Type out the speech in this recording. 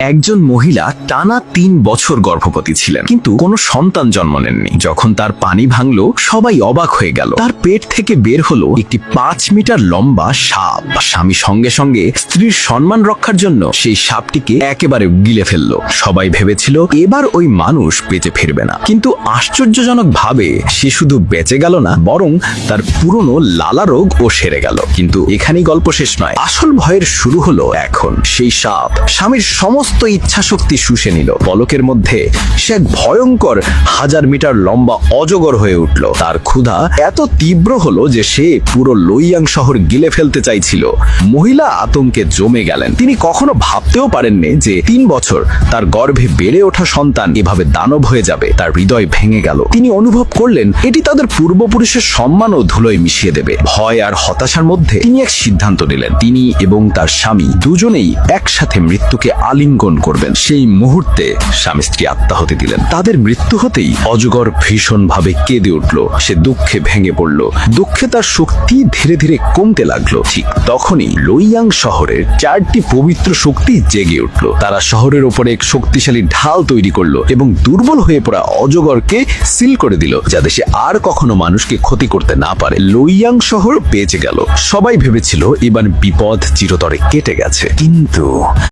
একজন মহিলা টানা ৩ বছর গর্ভবতী ছিলেন, কিন্তু কোনো সন্তান জন্ম নেননি। যখন তার পানি ভাঙলো, সবাই অবাক হয়ে গেল। তার পেট থেকে বের হলো একটি ৫ মিটার লম্বা সাপ। স্বামী সঙ্গে সঙ্গে স্ত্রীর সম্মান রক্ষার জন্য সেই সাপটিকে একেবারে গিলে ফেললো। সবাই ভেবেছিল এবার ওই মানুষ বেঁচে ফিরবে না, কিন্তু আশ্চর্যজনক ভাবে সে শুধু বেঁচে গেল না, বরং তার পুরনো লালা রোগও সেরে গেল। কিন্তু এখানেই গল্প শেষ নয়, আসল ভয়ের শুরু হলো এখন। সেই সাপ স্বামীর সমস্ত ইচ্ছা শক্তি শুষে নিল। পলকের মধ্যে সে এক ভয়ঙ্কর 1000 মিটার লম্বা অজগর হয়ে উঠল। তার ক্ষুধা এত তীব্র হলো যে সে পুরো লুইয়াং শহর গিলে ফেলতে চাইছিল। মহিলা আতঙ্কে জমে গেলেন। তিনি কখনো ভাবতেও পারেননি যে 3 বছর তার গর্ভে বেড়ে ওঠা সন্তান এভাবে দানব হয়ে যাবে। তার হৃদয় ভেঙে গেল। তিনি অনুভব করলেন এটি তাদের পূর্বপুরুষের সম্মান ও ধুলোয় মিশিয়ে দেবে। ভয় আর হতাশার মধ্যে তিনি এক সিদ্ধান্ত নিলেন। তিনি এবং তার স্বামী দুজনেই একসাথে মৃত্যুকে আলিঙ্গন করবেন। সেই মুহূর্তে স্বামী স্ত্রী আত্মাহুতি দিলেন। তাদের মৃত্যু হতেই অজগর ভীষণভাবে কেঁদে উঠল। সে দুঃখে ভেঙে পড়ল। দুঃখে তার শক্তি ধীরে ধীরে কমতে লাগলো। ঠিক তখনই লুইয়াং শহরের 4টি পবিত্র শক্তি জেগে উঠল। তারা শহরের উপরে এক শক্তিশালী ঢাল তৈরি করলো এবং দুর্বল হয়ে পড়া অজগরকে সিল করে দিল, যাতে সে আর কখনো মানুষকে ক্ষতি করতে না পারে। লুইয়াং শহর বেঁচে গেল। সবাই ভেবেছিল এবার বিপদ চিরতরে কেটে গেছে, কিন্তু